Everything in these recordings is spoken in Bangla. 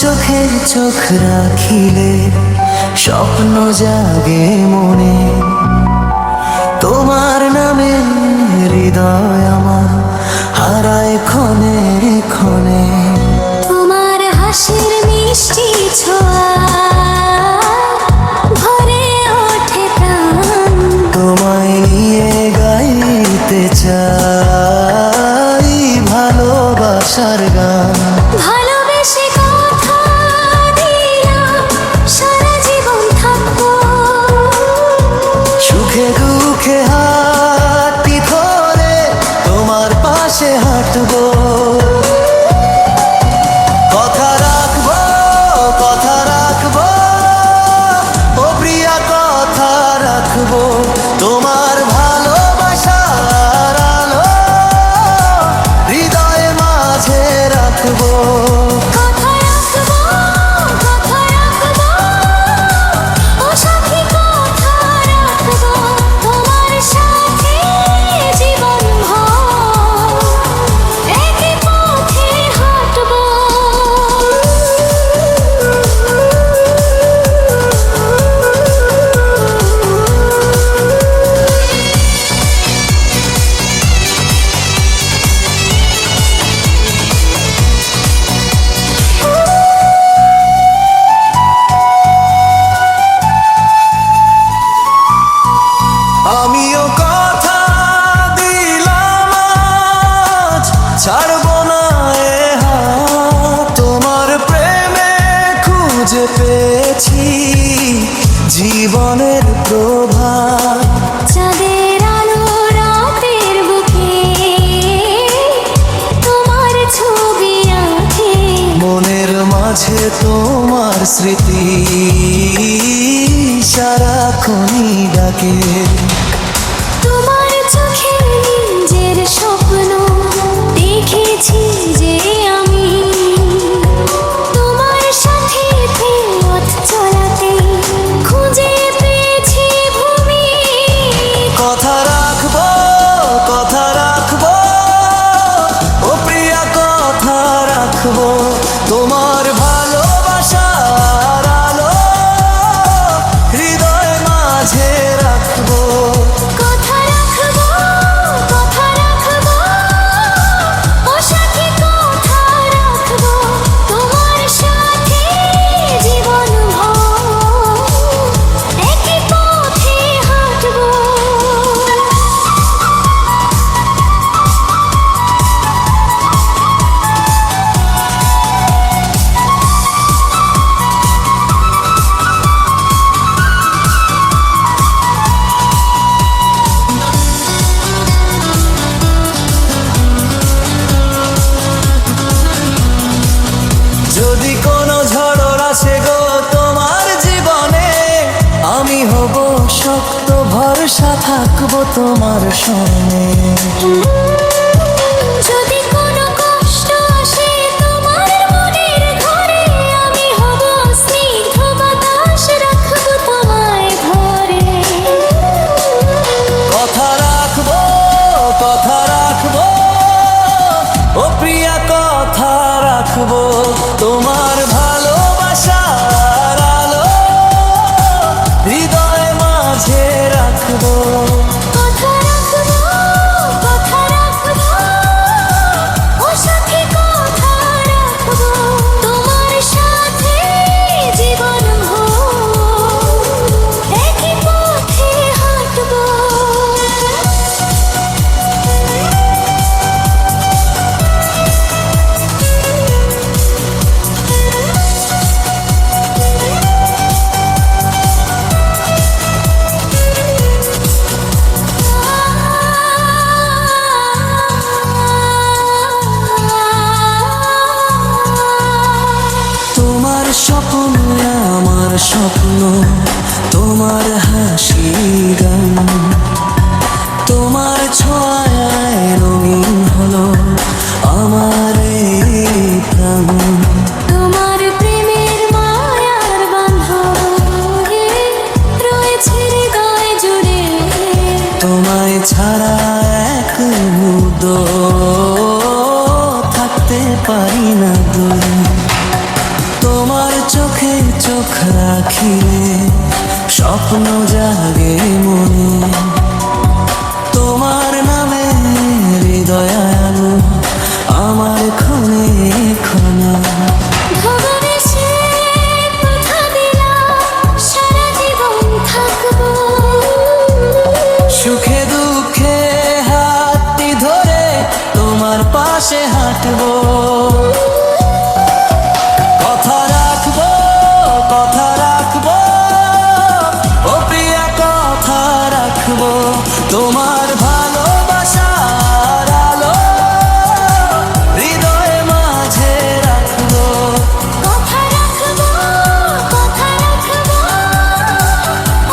চোখের চোখ রাখিলে স্বপ্ন জাগে মনে, তোমার নামে হৃদয় আমার হারায় ক্ষণে ক্ষণে। তোমার হাসির মিষ্টি ছোঁয়া ভরে ওঠে প্রাণ, তোমায় নিয়ে গাইতে চাই ভালোবাসার গান। ভালোবেসে কথা দিলাম সারা জীবন থাকবো, সুখে দুঃখে হাতটি ধরে তোমার পাশে হাঁটবো। কথা রাখবো, কথা রাখবো, ও প্রিয়া কথা রাখবো। তোমার ভালোবাসার আলো হৃদয়ে মাঝে রাখবো। কথা রাখবো, কথা রাখবো, ও সাথী কথা রাখবো। তোমার সাথে জীবন ভর একই পথে হাঁটবো। আমিও কথা দিলাম আজ ছাড়বো না এ হাত। তোমার প্রেমে খুঁজে পেয়েছি জীবনের প্রভাত। চাঁদের আলো রাতের বুকে তোমার ছবি আঁকে, মনের মাঝে তোমার স্মৃতি সারাক্ষণই ডাকে। তোমার চোখে নিজের স্বপ্ন দেখেছি যে আমি, তোমার সাথে পথ চলাতে খুঁজে পেয়েছি ভূমি। কথা রাখবো, কথা রাখবো, ও প্রিয়া কথা রাখবো। তোমার ভালোবাসার আলো হৃদয় মাঝে রাখবো। কথা রাখবো, কথা রাখবো, ও সাথী কথা রাখবো। তোমার সাথে জীবন ভর একই পথে হাঁটবো। যদি কোনো ঝড় আসে গো তোমার জীবনে, আমি হব শক্ত ভরসা থাকবো তোমার সঙ্গে। যদি কোনো কষ্ট আসে তোমার মনের ঘরে, আমি হব স্নিগ্ধ বাতাস রাখবো তোমায় ধরে। কথা রাখবো, কথা রাখবো, ও প্রিয়া কথা রাখবো। তোমার ভালোবাসার আলো হৃদয় মাঝে রাখবো। কথা রাখবো, কথা রাখবো, ও সাথী কথা রাখবো। তোমার সাথে জীবন ভর একই পথে হাঁটবো। তোমার স্বপ্ন আমার স্বপ্ন, তোমার হাসি গান। তোমার ছোঁয়ায় রঙিন হলো আমার এই প্রাণ। না দূরে, তোমার চোখে চোখ রাখিলে স্বপ্ন জাগে মনে, তোমার নামে হৃদয় আলো আমার ক্ষণে ক্ষণে। ভগবানে সে কথা দিলাম সারা জীবন থাকবো, সুখে দুঃখে হাতটি ধরে তোমার পাশে হাঁটবো, কথা রাখবো কথা রাখবো ও প্রিয়া কথা রাখবো, তোমার ভালোবাসার আলো হৃদয়ে মাঝে রাখবো। কথা রাখবো কথা রাখবো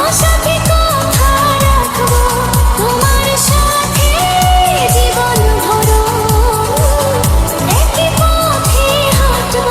ও সাথী কথা রাখবো, তোমার সাথে জীবন ভরো একই পথে হাঁটবো।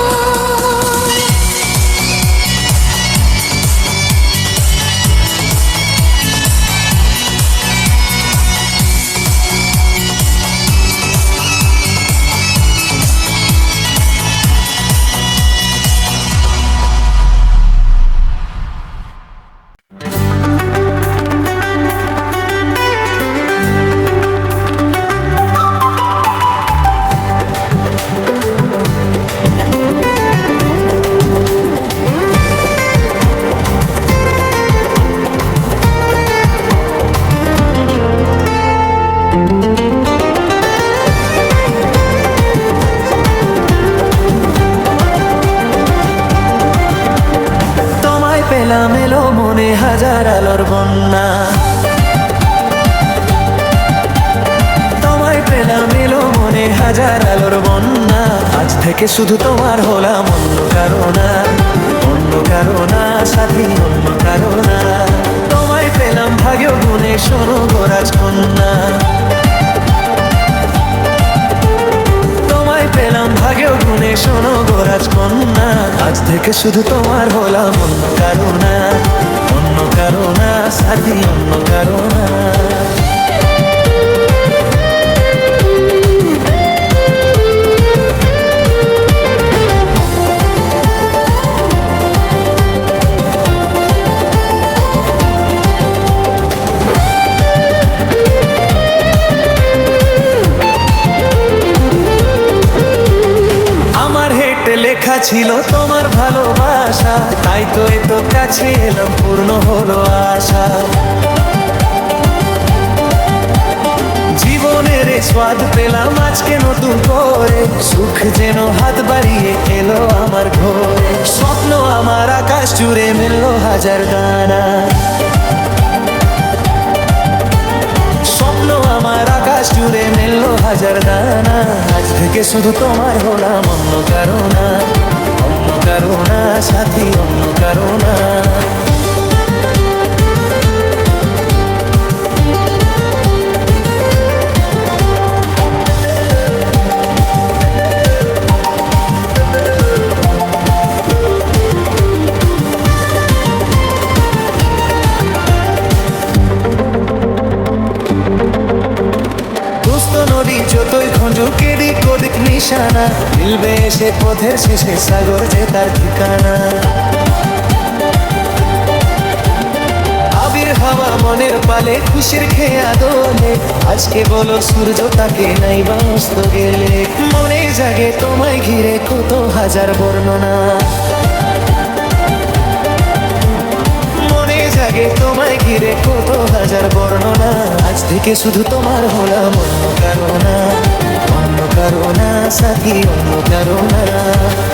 তোমায় পেলাম এলো মনে হাজার আলোর বন্যা, তোমায় পেলাম এলো মনে হাজার আলোর বন্যা, আজ থেকে শুধু তোমার হলাম অন্য কারো না, অন্য কারো না সাথী অন্য কারো না। তোমায় পেলাম ভাগ্য গুণে শোনো গো রাজকন্যা, তোমায় পেলাম ভাগ্য গুণে শোনো গো রাজকন্যা, আজ থেকে শুধু তোমার হলাম অন্য কারো না, অন্য কারো না সাথী অন্য কারো না। আমার হেঁটে লেখা ছিল তোমার ভালোবাসা, তাই তো এত কাছে এলাম পূর্ণ হলো আশা। জীবনের এই স্বাদ পেলাম আজকে নতুন করে, সুখ যেন হাত বাড়িয়ে এলো আমার ঘরে, স্বপ্ন আমার আকাশ জুড়ে মেললো হাজার দানা, স্বপ্ন আমার আকাশ জুড়ে মেললো হাজার দানা, আজ থেকে শুধু তোমার হলাম অন্য কারো না, অন্য কারো না সাথী অন্য কারো না। নদী যতই খোঁজুক এদিক ওদিক নিশানা, মিলবে এসে পথের শেষে সাগর যে তার ঠিকানা। আবির হাওয়া মনের পালে খুশির খেয়া দোলে, আজকে বলো সূর্য তাকে নাই বা অস্ত গেলে, মনে জাগে তোমায় ঘিরে কত হাজার বর্ণনা, মনে জাগে তোমায় ঘিরে কত হাজার বর্ণনা, আজ থেকে শুধু তোমার হলাম অন্য কারো না, অন্য কারো না সাথী অন্য কারো না।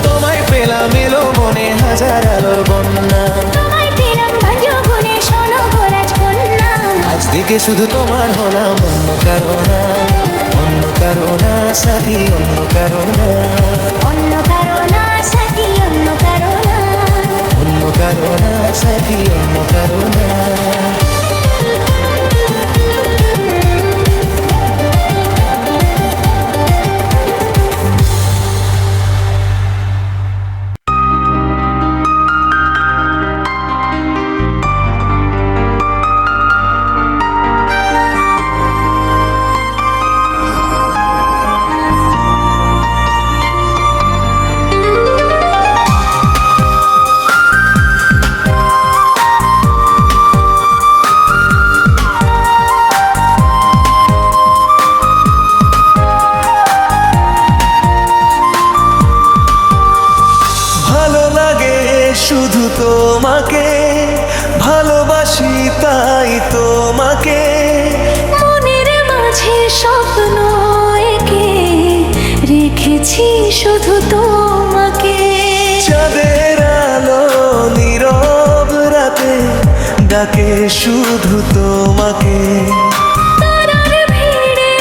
তোমায় পেলাম এলো মনে হাজার আলোর বন্যা, তোমায় পেলাম ভাগ্য গুণে শোনো গো রাজকন্যা, আজ থেকে শুধু তোমার হলাম অন্য কারো না, অন্য কারো না সাথী অন্য কারো না, অন্য কারো না সাথী অন্য কারো না, অন্য কারো না সাথী অন্য কারো না। শুধু তোমাকে, ভালোবাসি তাই তোমাকে। মনের মাঝে স্বপ্ন এঁকে রেখেছি শুধু তোমাকে। চাঁদের আলো নীরব রাতে ডাকে শুধু তোমাকে। তারার ভিড়ে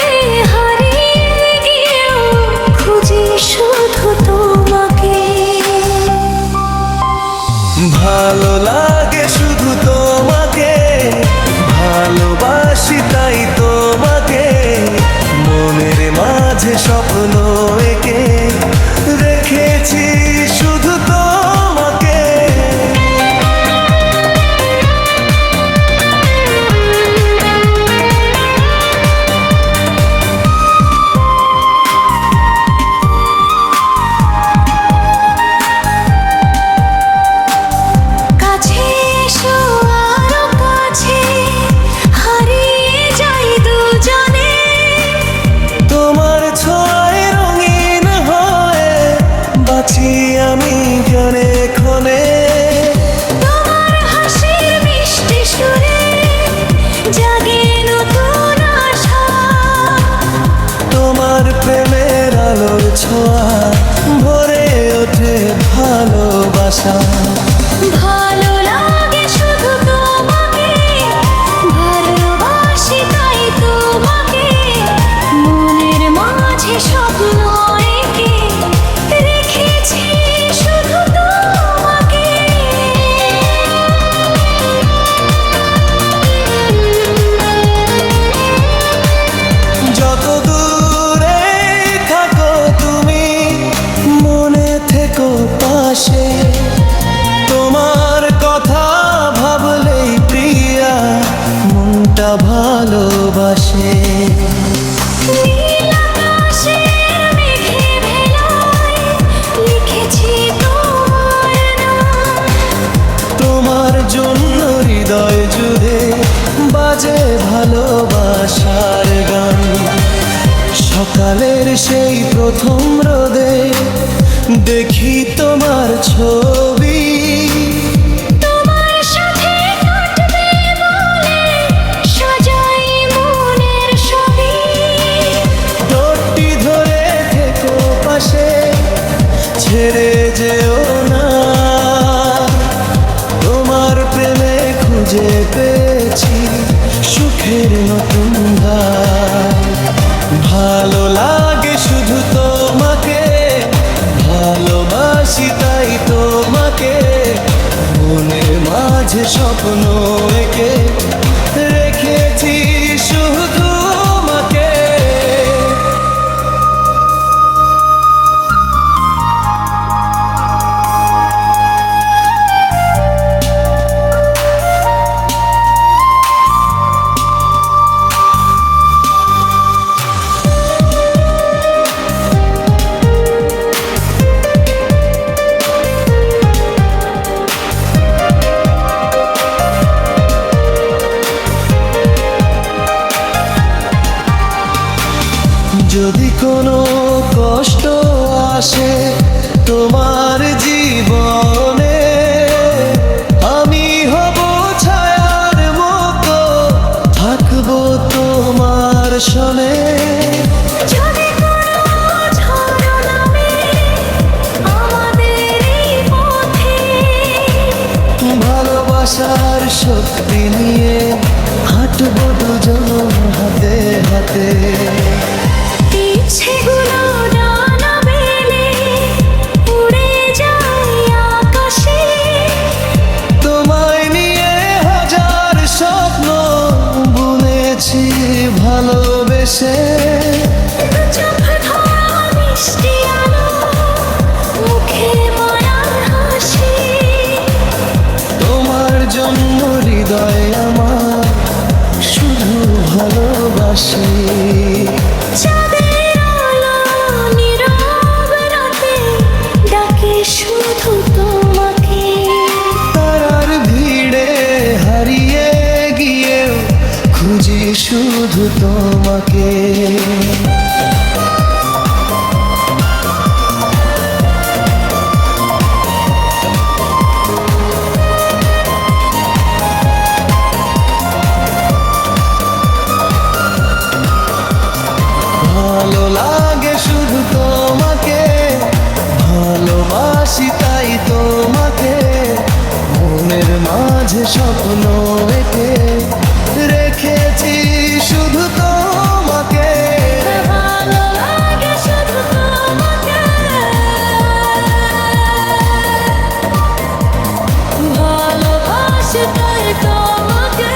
হারিয়ে গিয়েও খুঁজি শুধু তোমাকে। ভালো লাগে শুধু তোমাকে, ভালোবাসি তাই তোমাকে। মনের মাঝে স্বপ্ন এঁকে রেখেছি শুধু তোমাকে। কাছে এসো আরো কাছে, হারিয়ে যাই দুজনে। তোমার ছোঁয়ায় রঙিন হয়ে বাঁচি আমি ক্ষণে ক্ষণে। তোমার হাসির মিষ্টি সুরে জাগে নতুন আশা। তোমার প্রেমের আলোর ছোঁয়া ভরে ওঠে ভালোবাসা। ভালো লাগে শুধু তোমাকে, ভালোবাসি তাই তোমাকে। মনের মাঝে স্বপ্ন এঁকে রেখেছি শুধু তোমাকে। যত দূরে থাকো তুমি, মনে থেকো পাশে। তোমার কথা ভাবলেই প্রিয়া মনটা ভালোবাসে। নীল আকাশের মেঘে ভেলায় লিখেছি তোমার নাম। তোমার জন্য হৃদয় জুড়ে বাজে ভালোবাসার গান। সকালের সেই প্রথম রোদে দেখি তোমার ছবি। তোমার সাথে কাটবে বলে সাজাই মনের ছবি। ঠোঁটটি ধরে থেকো পাশে, ছেড়ে যেও না। তোমার প্রেমে খুঁজে পেয়েছি সুখের নতুন ধার। ভালো লাগে শুধু তোমাকে, ভালোবাসি তাই তোমাকে। মনের মাঝে স্বপ্ন এঁকে রেখেছি শুধু তোমাকে। যদি কোনো কষ্ট আসে তোমার জীবনে, আমি হব ছায়ার মতো থাকবো তোমার সনে। যদি কোনো ঝড় নামে আমাদের এই পথে, ভালোবাসার শক্তি নিয়ে হাঁটবো দুজন হাতে হাতে। ইচ্ছেগুলো ডানা মেলে উড়ে যায় আকাশে। তোমায় নিয়ে হাজার স্বপ্ন বুনেছি ভালোবেসে। চোখ ধরা মিষ্টি আলো, মুখে মায়ার হাসি। তোমার জন্য হৃদয় আমার শুধু ভালোবাসে। চাঁদের আলো নীরব রাতে ডাকে শুধু তোমাকে। তারার ভিড়ে হারিয়ে গিয়েও খুঁজি শুধু তোমাকে। মাঝে স্বপ্ন এঁকে রেখেছি শুধু তোমাকে। ভালো লাগে শুধু তোমাকে, ভালোবাসি তাই তোমাকে।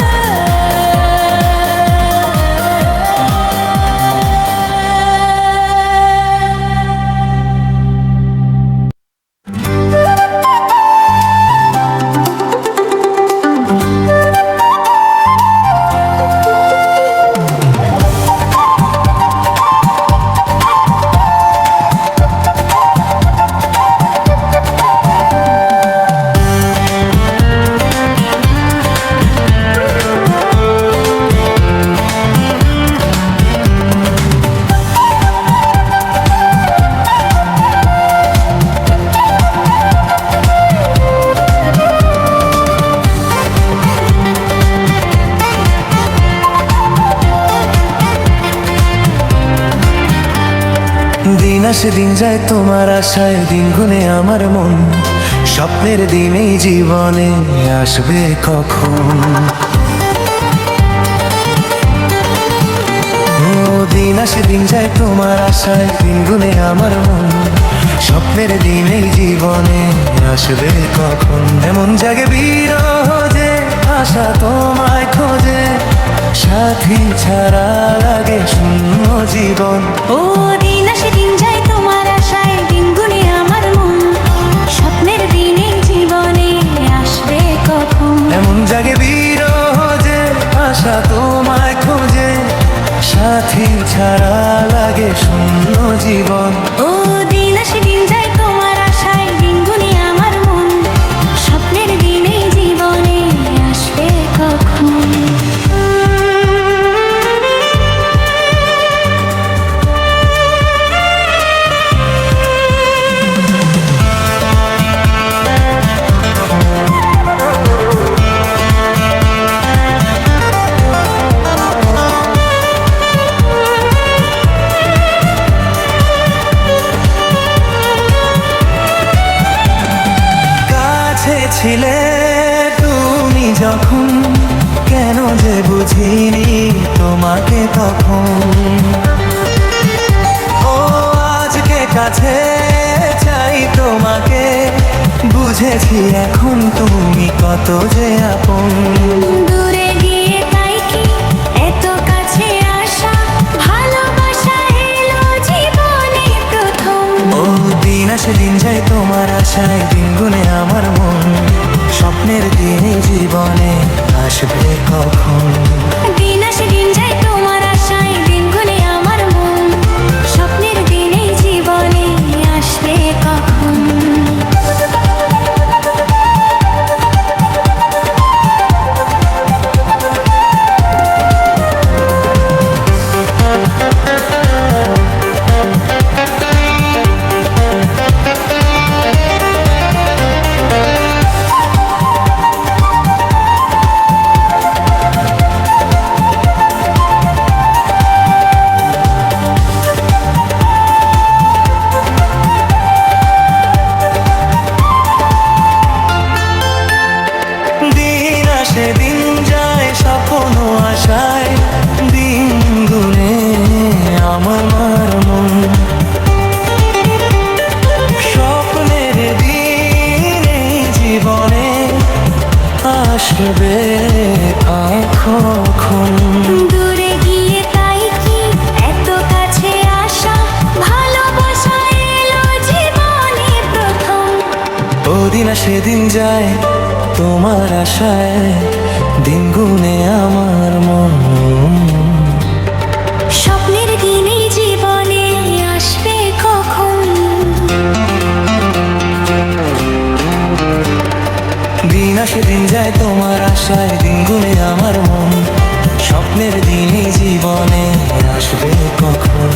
দিন আসে দিন যায় তোমার আশায়, দিন গুনে আমার মন। স্বপ্নের দিন এই জীবনে আসবে কখন? ও দিন আসে দিন যায় তোমার আশায়, দিন গুনে আমার মন। স্বপ্নের দিন এই জীবনে আসবে কখন? এমন জাগে বিরহ যে আশা তোমায় খোঁজে, সাথী ছাড়া লাগে শূন্য জীবন। ও দিন আসে দিন যায় তোমার আশায়, দিন গুনে আমার মন। স্বপ্নের দিন এই জীবনে আসবে কখন? এমন জাগে বিরহ যে আশা তোমায় খোঁজে, সাথী ছাড়া লাগে শূন্য জীবন। ও দিন আসে দিন যায় তোমার আশায়, দিন গুনে আমার মন। স্বপ্নের দিন এই জীবনে আসবে কখন? কাছে ছিলে তুমি যখন, কেন যে বুঝিনি তোমাকে তখন। ও আজকে কাছে চাই তোমাকে, বুঝেছি এখন তুমি কত যে আপন। দূরে গিয়ে তাই কি এত কাছে আসা, ভালোবাসা এলো জীবনে প্রথম। ও দিন আসে দিন যায় তোমার আশায়, দিন গুনে আমার মন। স্বপ্নের দিন এই জীবনে আসবে কখন? দিন আসে দিন যায় তোমার আশায়, দিন গুনে আমার মন। স্বপ্নের দিন এই জীবনে আসবে কখন? দিন আসে দিন যায় স্বপ্ন আশায়, দিন গুনে আমার মন। স্বপ্নের দিন এই জীবনে আসবে কখন? দূরে গিয়ে তাই কি এত কাছে আসা, ভালোবাসা এলো জীবনে প্রথম। ও দিন আসে দিন যায় তোমার আশায়, দিন গুনে আমার মন। স্বপ্নের দিন এই জীবনে আসবে কখন? দিন আসে দিন যায় তোমার আশায়, দিন গুনে আমার মন। স্বপ্নের দিন এই জীবনে আসবে কখন?